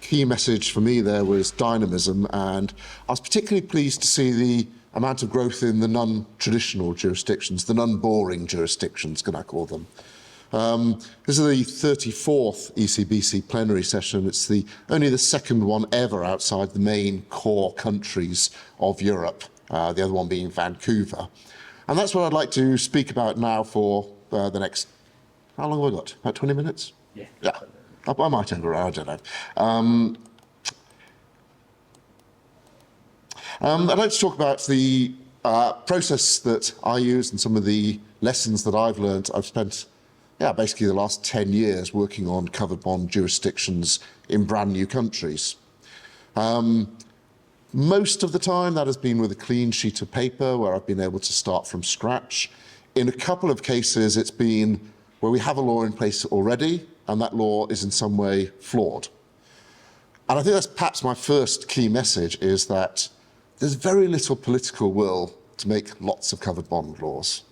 key message for me there was dynamism, and I was particularly pleased to see the amount of growth in the non-traditional jurisdictions, the non-boring jurisdictions, can I call them. This is the 34th ECBC plenary session. It's only the second one ever outside the main core countries of Europe, the other one being Vancouver. And that's what I'd like to speak about now for the next, how long have I got? About 20 minutes? Yeah. I might overrun, I don't know. I'd like to talk about the process that I use and some of the lessons that I've learned. I've spent basically the last 10 years working on covered bond jurisdictions in brand new countries. Most of the time that has been with a clean sheet of paper where I've been able to start from scratch. In a couple of cases it's been where we have a law in place already and that law is in some way flawed. And I think that's perhaps my first key message, is that there's very little political will to make lots of covered bond laws.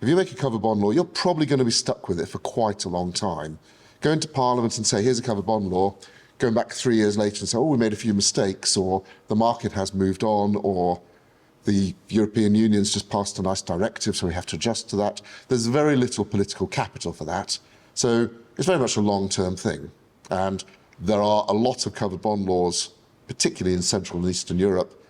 If you make a covered bond law, you're probably going to be stuck with it for quite a long time. Go into Parliament and say, here's a covered bond law, going back 3 years later and say, oh, we made a few mistakes, or the market has moved on, or the European Union's just passed a nice directive, so we have to adjust to that. There's very little political capital for that. So it's very much a long-term thing. And there are a lot of covered bond laws, particularly in Central and Eastern Europe,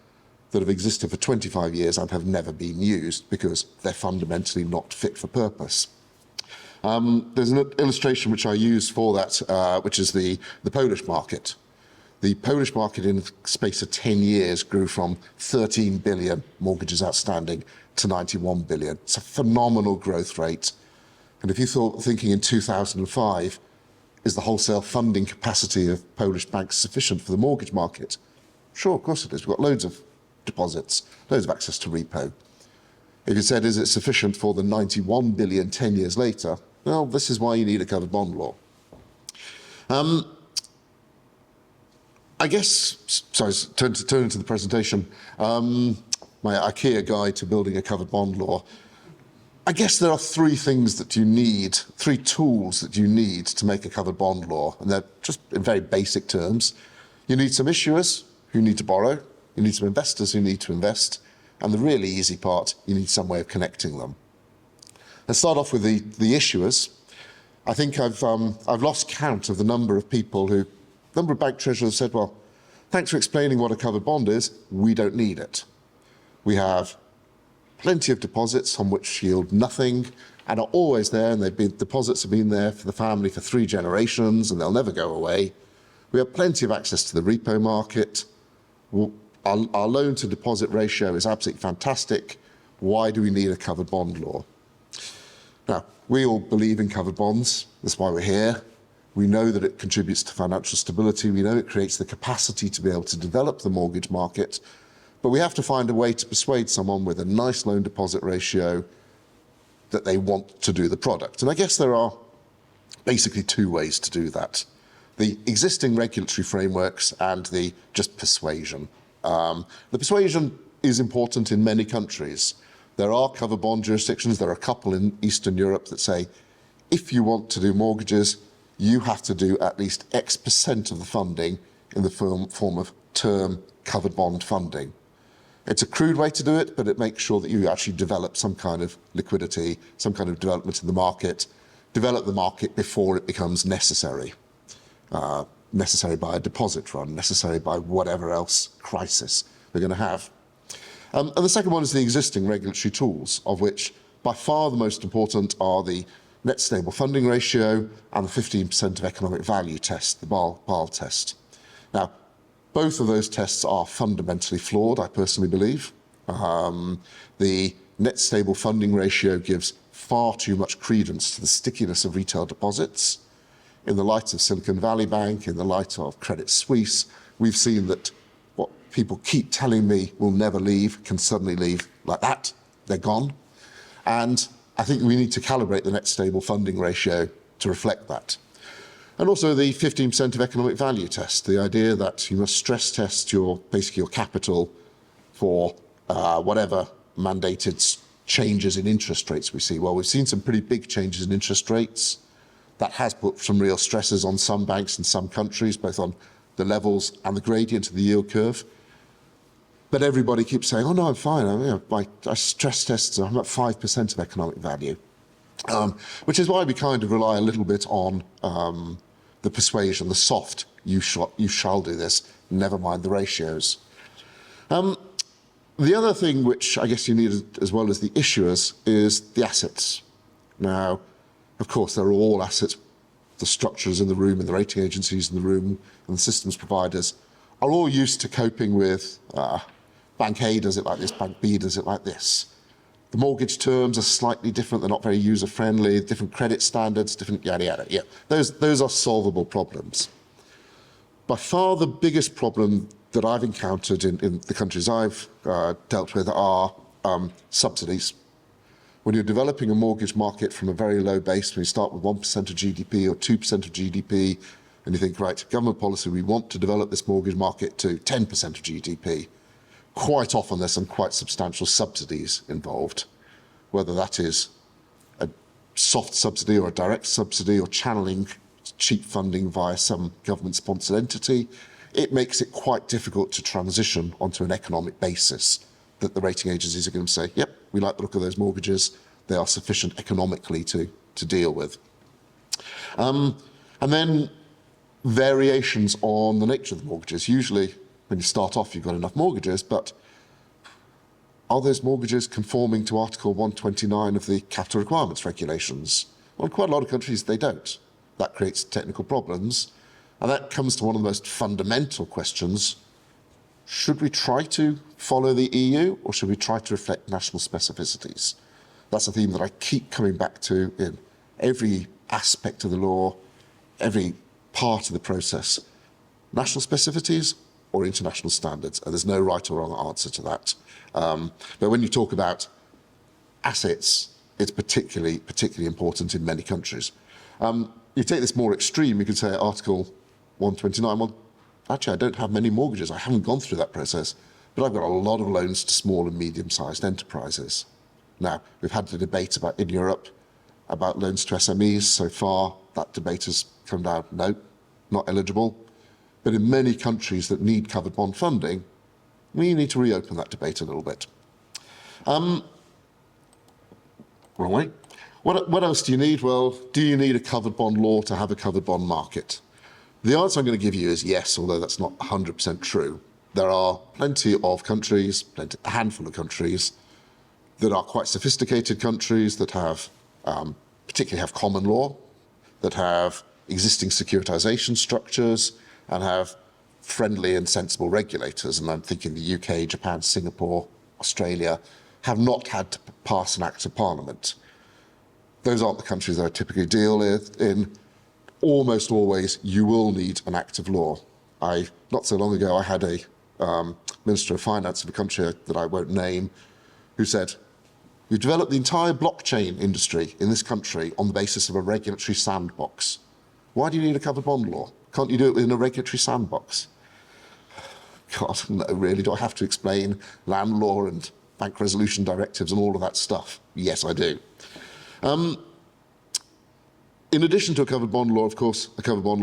that have existed for 25 years and have never been used because they're fundamentally not fit for purpose. There's an illustration which I use for that, which is the Polish market. The Polish market in the space of 10 years grew from 13 billion mortgages outstanding to 91 billion. It's a phenomenal growth rate. And if you thinking in 2005, is the wholesale funding capacity of Polish banks sufficient for the mortgage market? Sure, of course it is. We've got loads of deposits, loads of access to repo. If you said, is it sufficient for the 91 billion 10 years later? Well, this is why you need a covered bond law. I guess, sorry, turn to the presentation. My IKEA guide to building a covered bond law. I guess there are three things that you need, three tools that you need to make a covered bond law, and they're just in very basic terms. You need some issuers who need to borrow, you need some investors who need to invest, and the really easy part, you need some way of connecting them. Let's start off with the issuers. I think I've lost count of the number of people who, number of bank treasurers have said, well, thanks for explaining what a covered bond is, we don't need it. We have plenty of deposits on which yield nothing and are always there, and deposits have been there for the family for 3 generations and they'll never go away. We have plenty of access to the repo market. Our loan to deposit ratio is absolutely fantastic. Why do we need a covered bond law? Now, we all believe in covered bonds. That's why we're here. We know that it contributes to financial stability. We know it creates the capacity to be able to develop the mortgage market. But we have to find a way to persuade someone with a nice loan deposit ratio that they want to do the product. And I guess there are basically 2 ways to do that. The existing regulatory frameworks and the just persuasion. The persuasion is important in many countries. There are covered bond jurisdictions, there are a couple in Eastern Europe that say, if you want to do mortgages, you have to do at least X% of the funding in the form of term covered bond funding. It's a crude way to do it, but it makes sure that you actually develop some kind of liquidity, some kind of development in the market, develop the market before it becomes necessary. Necessary by a deposit run, necessary by whatever else crisis we're going to have. And the second one is the existing regulatory tools, of which by far the most important are the net stable funding ratio and the 15% of economic value test, the BAL test. Now, both of those tests are fundamentally flawed, I personally believe. The net stable funding ratio gives far too much credence to the stickiness of retail deposits. In the light of Silicon Valley Bank, in the light of Credit Suisse, we've seen that what people keep telling me will never leave can suddenly leave like that. They're gone. And I think we need to calibrate the net stable funding ratio to reflect that. And also the 15% of economic value test, the idea that you must stress test basically your capital for whatever mandated changes in interest rates we see. Well, we've seen some pretty big changes in interest rates. That has put some real stresses on some banks in some countries, both on the levels and the gradient of the yield curve. But everybody keeps saying, oh no, I'm fine. My stress tests, I'm at 5% of economic value. Which is why we kind of rely a little bit on the persuasion, the soft, you shall do this, never mind the ratios. The other thing which I guess you need as well as the issuers is the assets. Now, of course, there are all assets, the structures in the room and the rating agencies in the room and the systems providers are all used to coping with Bank A does it like this, Bank B does it like this. The mortgage terms are slightly different, they're not very user-friendly, different credit standards, different yada yada. Yeah, those are solvable problems. By far the biggest problem that I've encountered in the countries I've dealt with are subsidies. When you're developing a mortgage market from a very low base, when you start with 1% of GDP or 2% of GDP, and you think, right, government policy, we want to develop this mortgage market to 10% of GDP. Quite often there's some quite substantial subsidies involved, whether that is a soft subsidy or a direct subsidy or channeling cheap funding via some government-sponsored entity. It makes it quite difficult to transition onto an economic basis that the rating agencies are going to say, yep, we like the look of those mortgages, they are sufficient economically to deal with. And then variations on the nature of the mortgages. Usually, when you start off, you've got enough mortgages, but are those mortgages conforming to Article 129 of the Capital Requirements Regulations? Well, in quite a lot of countries, they don't. That creates technical problems, and that comes to one of the most fundamental questions. Should we try to follow the EU, or should we try to reflect national specificities? That's a theme that I keep coming back to in every aspect of the law, every part of the process. National specificities or international standards, and there's no right or wrong answer to that. But when you talk about assets, it's particularly important in many countries. You take this more extreme, you could say Article 129, well, actually I don't have many mortgages, I haven't gone through that process, but I've got a lot of loans to small and medium-sized enterprises. Now, we've had the debate in Europe about loans to SMEs. So far, that debate has come down, no, not eligible. But in many countries that need covered bond funding, we need to reopen that debate a little bit. Wrong way. What else do you need? Well, do you need a covered bond law to have a covered bond market? The answer I'm going to give you is yes, although that's not 100% true. There are plenty of countries, a handful of countries, that are quite sophisticated countries that have, particularly have common law, that have existing securitization structures, and have friendly and sensible regulators. And I'm thinking the UK, Japan, Singapore, Australia have not had to pass an act of parliament. Those aren't the countries that I typically deal with. In almost always, you will need an act of law. Not so long ago, I had a Minister of Finance of a country that I won't name who said, we've developed the entire blockchain industry in this country on the basis of a regulatory sandbox. Why do you need a covered bond law? Can't you do it within a regulatory sandbox? God, no, really, do I have to explain land law and bank resolution directives and all of that stuff? Yes, I do. In addition to a covered bond law, of course, a covered bond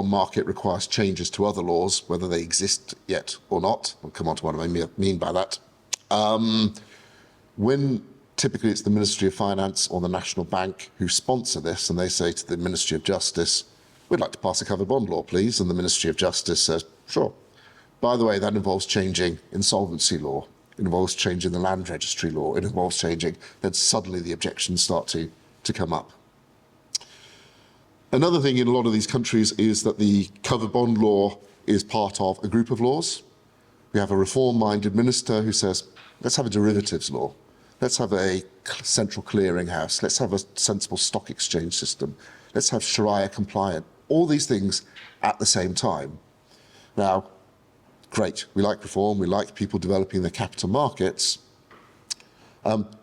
market requires changes to other laws, whether they exist yet or not. I'll come on to what I mean by that. When typically it's the Ministry of Finance or the National Bank who sponsor this, and they say to the Ministry of Justice, we'd like to pass a covered bond law, please. And the Ministry of Justice says, sure. By the way, that involves changing insolvency law. It involves changing the land registry law. It involves changing, then suddenly the objections start to come up. Another thing in a lot of these countries is that the covered bond law is part of a group of laws. We have a reform-minded minister who says, let's have a derivatives law. Let's have a central clearinghouse. Let's have a sensible stock exchange system. Let's have Sharia compliant. All these things at the same time. Now, great, we like reform, we like people developing their capital markets.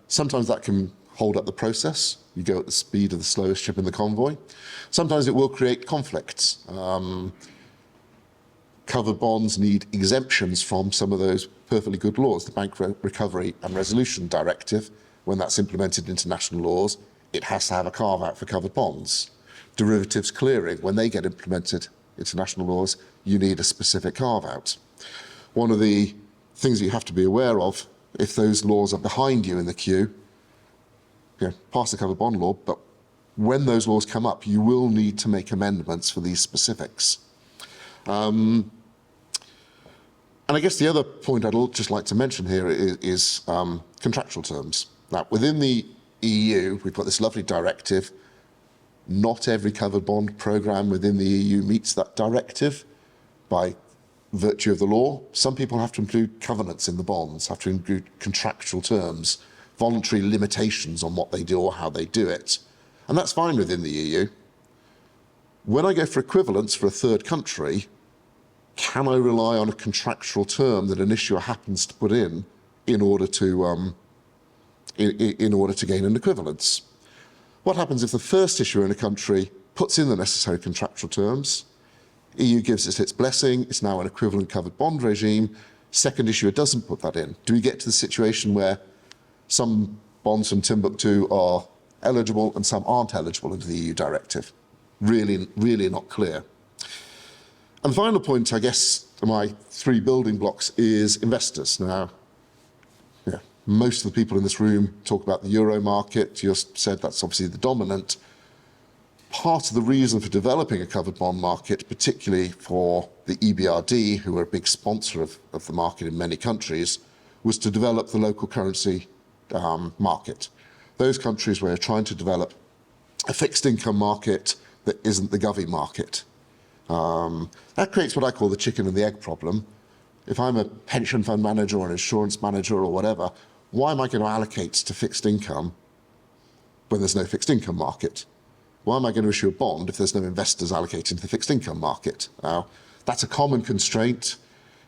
Sometimes that can hold up the process. You go at the speed of the slowest ship in the convoy. Sometimes it will create conflicts. Covered bonds need exemptions from some of those perfectly good laws. The Bank Recovery and Resolution Directive, when that's implemented into national laws, it has to have a carve-out for covered bonds. Derivatives clearing, when they get implemented, international laws, you need a specific carve-out. One of the things that you have to be aware of, if those laws are behind you in the queue, pass the covered bond law, but when those laws come up, you will need to make amendments for these specifics. And I guess the other point I'd just like to mention here is contractual terms. Now, within the EU, we've got this lovely directive. Not every covered bond programme within the EU meets that directive by virtue of the law. Some people have to include covenants in the bonds, have to include contractual terms, voluntary limitations on what they do or how they do it. And that's fine within the EU. When I go for equivalence for a third country, can I rely on a contractual term that an issuer happens to put in order to gain an equivalence? What happens if the first issuer in a country puts in the necessary contractual terms? EU gives it its blessing, it's now an equivalent covered bond regime. Second issuer doesn't put that in. Do we get to the situation where some bonds from Timbuktu are eligible and some aren't eligible under the EU directive? Really not clear. And the final point, I guess, my three building blocks is investors. Now, most of the people in this room talk about the euro market. You said that's obviously the dominant. Part of the reason for developing a covered bond market, particularly for the EBRD, who are a big sponsor of the market in many countries, was to develop the local currency market. Those countries were trying to develop a fixed income market that isn't the govy market. That creates what I call the chicken and the egg problem. If I'm a pension fund manager or an insurance manager or whatever, why am I going to allocate to fixed income when there's no fixed income market? Why am I going to issue a bond if there's no investors allocating to the fixed income market? Now, that's a common constraint.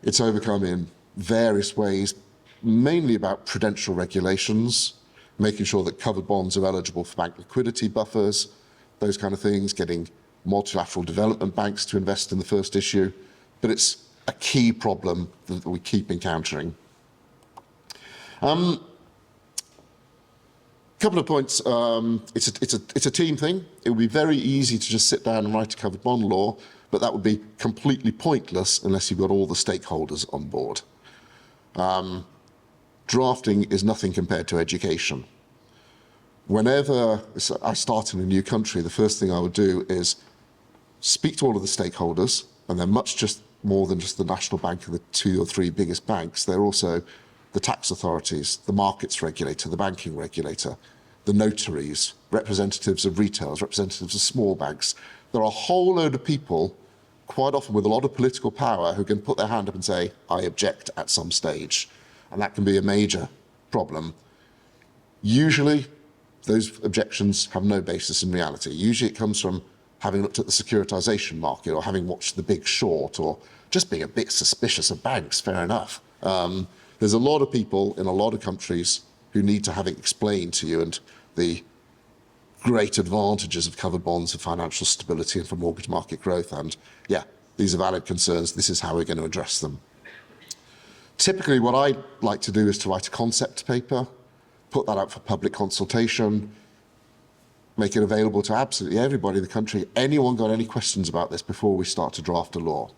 It's overcome in various ways, mainly about prudential regulations, making sure that covered bonds are eligible for bank liquidity buffers, those kind of things, getting multilateral development banks to invest in the first issue. But it's a key problem that we keep encountering. Couple of points. It's a team thing. It would be very easy to just sit down and write a covered bond law, but that would be completely pointless unless you've got all the stakeholders on board. Drafting is nothing compared to education. Whenever I start in a new country, the first thing I would do is speak to all of the stakeholders, and they're much more than just the national bank and the 2 or 3 biggest banks. They're also the tax authorities, the markets regulator, the banking regulator, the notaries, representatives of retailers, representatives of small banks. There are a whole load of people, quite often with a lot of political power, who can put their hand up and say, I object at some stage. And that can be a major problem. Usually, those objections have no basis in reality. Usually it comes from having looked at the securitization market or having watched The Big Short or just being a bit suspicious of banks, fair enough. There's a lot of people in a lot of countries who need to have it explained to you, and the great advantages of covered bonds for financial stability and for mortgage market growth. And yeah, these are valid concerns. This is how we're going to address them. Typically, what I like to do is to write a concept paper, put that out for public consultation, make it available to absolutely everybody in the country. Anyone got any questions about this before we start to draft a law?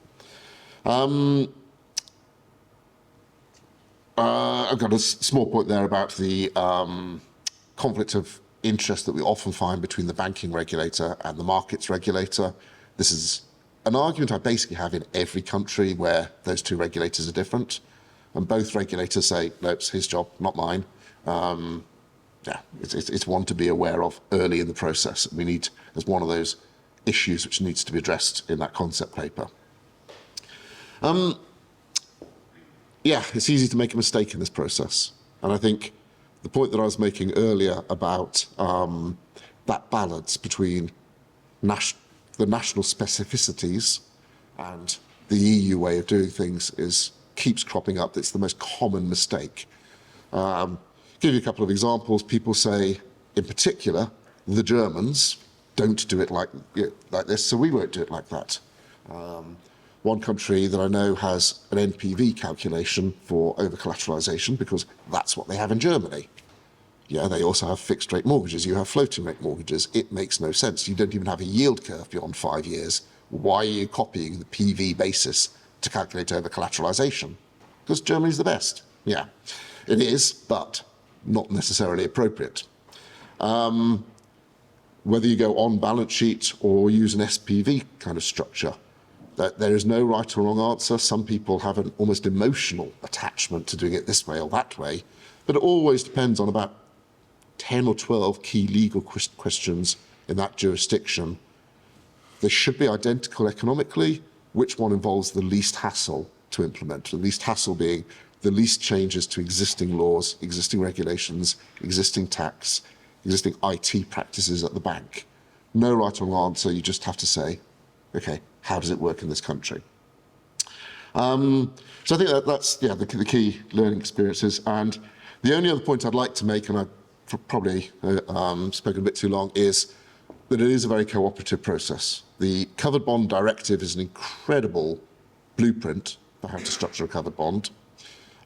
I've got a small point there about the conflict of interest that we often find between the banking regulator and the markets regulator. This is an argument I basically have in every country where those two regulators are different. And both regulators say, no, it's his job, not mine. It's one to be aware of early in the process. We need, as one of those issues which needs to be addressed in that concept paper. It's easy to make a mistake in this process. And I think the point that I was making earlier about that balance between the national specificities and the EU way of doing things keeps cropping up. It's the most common mistake. Give you a couple of examples. People say, in particular, the Germans don't do it like this, so we won't do it like that. One country that I know has an NPV calculation for over-collateralization because that's what they have in Germany. Yeah, they also have fixed-rate mortgages. You have floating-rate mortgages. It makes no sense. You don't even have a yield curve beyond 5 years. Why are you copying the PV basis to calculate over collateralization? Because Germany's the best. Yeah, it is, but not necessarily appropriate. Whether you go on balance sheet or use an SPV kind of structure, that there is no right or wrong answer. Some people have an almost emotional attachment to doing it this way or that way, but it always depends on about 10 or 12 key legal questions in that jurisdiction. They should be identical economically. Which one involves the least hassle to implement? The least hassle being the least changes to existing laws, existing regulations, existing tax, existing IT practices at the bank. No right or wrong answer. You just have to say, okay, how does it work in this country? So I think that's the key learning experiences. And the only other point I'd like to make, and I've probably spoken a bit too long, is that it is a very cooperative process. The covered bond directive is an incredible blueprint for how to structure a covered bond,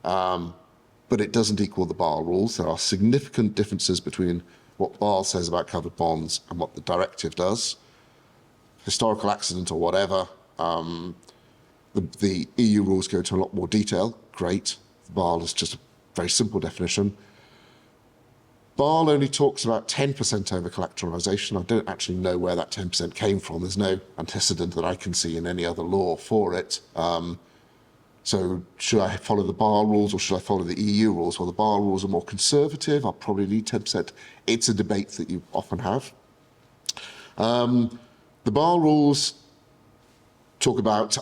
but it doesn't equal the Basel rules. There are significant differences between what Basel says about covered bonds and what the directive does. Historical accident or whatever, the EU rules go into a lot more detail. Great. Basel is just a very simple definition. Basel only talks about 10% over collateralization. I don't actually know where that 10% came from. There's no antecedent that I can see in any other law for it. So should I follow the Basel rules or should I follow the EU rules? Well, the Basel rules are more conservative. I'll probably need 10%. It's a debate that you often have. The Basel rules talk about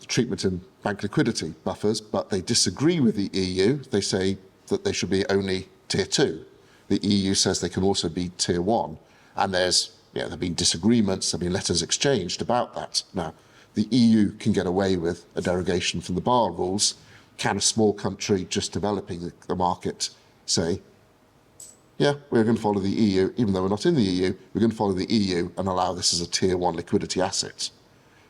treatment in bank liquidity buffers, but they disagree with the EU. They say that they should be only tier 2. The EU says they can also be tier 1. And there have been disagreements, there have been letters exchanged about that. Now, the EU can get away with a derogation from the Basel rules. Can a small country just developing the market say, yeah, we're going to follow the EU, even though we're not in the EU, we're going to follow the EU and allow this as a tier 1 liquidity asset?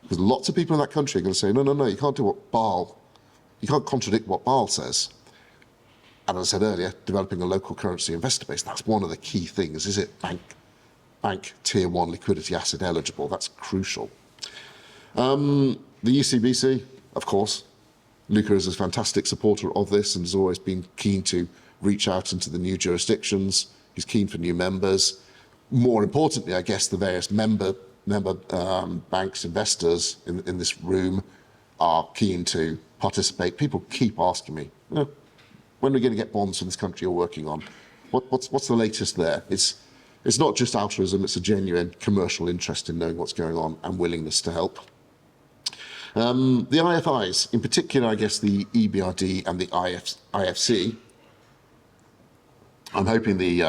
Because lots of people in that country are going to say, no, you can't do what Basel, you can't contradict what Basel says. And as I said earlier, developing a local currency investor base, that's one of the key things. Is it bank tier 1 liquidity asset eligible? That's crucial. The ECBC, of course, Luca is a fantastic supporter of this and has always been keen to reach out into the new jurisdictions. He's keen for new members. More importantly, I guess, the various member banks, investors in this room are keen to participate. People keep asking me, when are we going to get bonds from this country you're working on? What's the latest there? It's not just altruism, it's a genuine commercial interest in knowing what's going on and willingness to help. The IFIs, in particular, I guess the EBRD and the IFC, I'm hoping the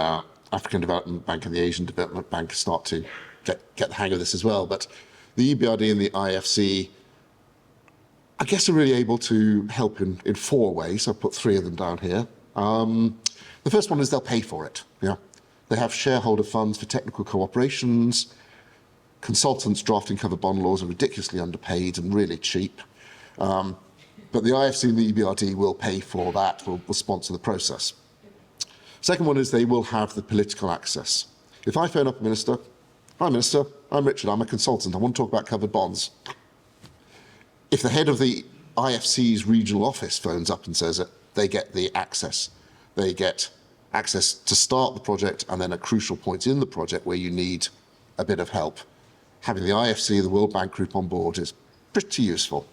African Development Bank and the Asian Development Bank start to get the hang of this as well. But the EBRD and the IFC, I guess, are really able to help in 4 ways. I've put 3 of them down here. The first one is they'll pay for it. They have shareholder funds for technical cooperations. Consultants drafting covered bond laws are ridiculously underpaid and really cheap. But the IFC and the EBRD will pay for that, will sponsor the process. Second one is they will have the political access. If I phone up a minister, hi Minister, I'm Richard, I'm a consultant, I want to talk about covered bonds. If the head of the IFC's regional office phones up and says it, they get the access. They get access to start the project and then at crucial points in the project where you need a bit of help. Having the IFC, the World Bank Group on board is pretty useful.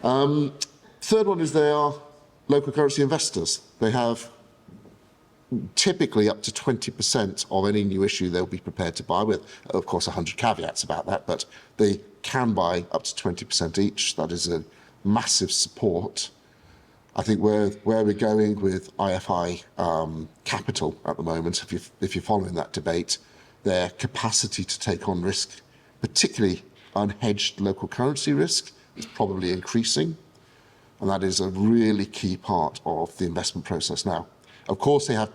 Third one is they are local currency investors. They have typically up to 20% of any new issue they'll be prepared to buy, with, of course, 100 caveats about that, but they can buy up to 20% each. That is a massive support. I think where we're going with IFI capital at the moment, if you're following that debate, their capacity to take on risk, particularly unhedged local currency risk, is probably increasing. And that is a really key part of the investment process now. Of course, we have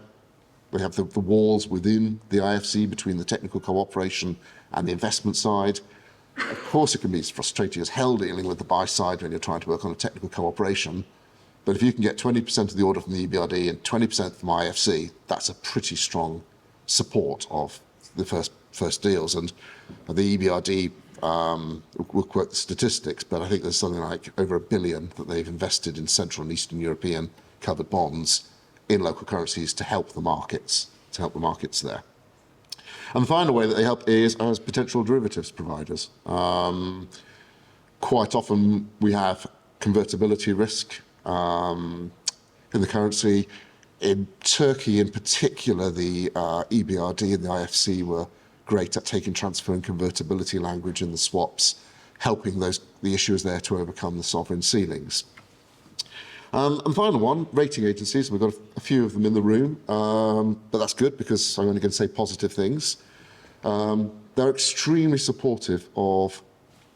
the walls within the IFC between the technical cooperation and the investment side. Of course, it can be as frustrating as hell dealing with the buy side when you're trying to work on a technical cooperation. But if you can get 20% of the order from the EBRD and 20% from IFC, that's a pretty strong support of the first first deals. And the EBRD will quote the statistics, but I think there's something like over £1 billion that they've invested in Central and Eastern European covered bonds in local currencies to help the markets, there. And the final way that they help is as potential derivatives providers. Quite often we have convertibility risk in the currency. In Turkey in particular, the EBRD and the IFC were great at taking transfer and convertibility language in the swaps, helping the issuers there to overcome the sovereign ceilings. And final one, rating agencies. We've got a few of them in the room, but that's good because I'm only going to say positive things. They're extremely supportive of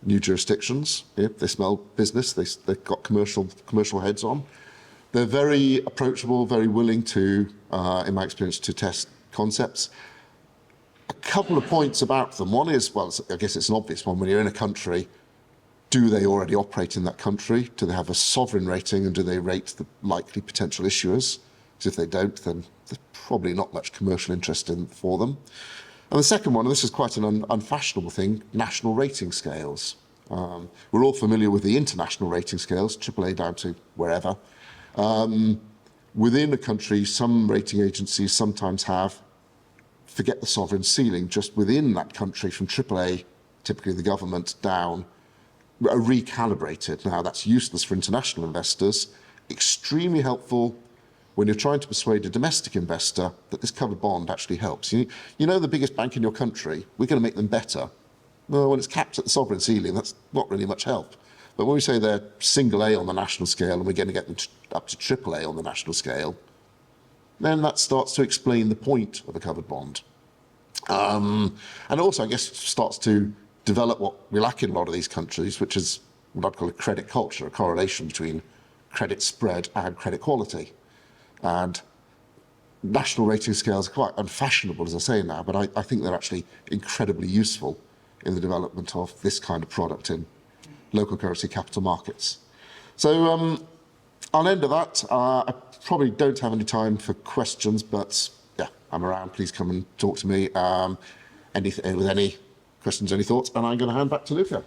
new jurisdictions. Yeah, they smell business. They've got commercial heads on. They're very approachable, very willing to, in my experience, to test concepts. A couple of points about them. One is, well, I guess it's an obvious one. When you're in a country, do they already operate in that country? Do they have a sovereign rating, and do they rate the likely potential issuers? Because if they don't, then there's probably not much commercial interest for them. And the second one, and this is quite an unfashionable thing, national rating scales. We're all familiar with the international rating scales, AAA down to wherever. Within a country, some rating agencies sometimes have, forget the sovereign ceiling, just within that country from AAA, typically the government, down, are recalibrated. Now, that's useless for international investors, extremely helpful when you're trying to persuade a domestic investor that this covered bond actually helps. You know the biggest bank in your country, we're going to make them better. Well, when it's capped at the sovereign ceiling, that's not really much help. But when we say they're single A on the national scale and we're going to get them up to AAA on the national scale, then that starts to explain the point of a covered bond. And also, I guess, starts to develop what we lack in a lot of these countries, which is what I'd call a credit culture, a correlation between credit spread and credit quality. And national rating scales are quite unfashionable, as I say now, but I think they're actually incredibly useful in the development of this kind of product in local currency capital markets. So I'll end at that. I probably don't have any time for questions, but yeah, I'm around. Please come and talk to me with any questions, any thoughts, and I'm going to hand back to Luca.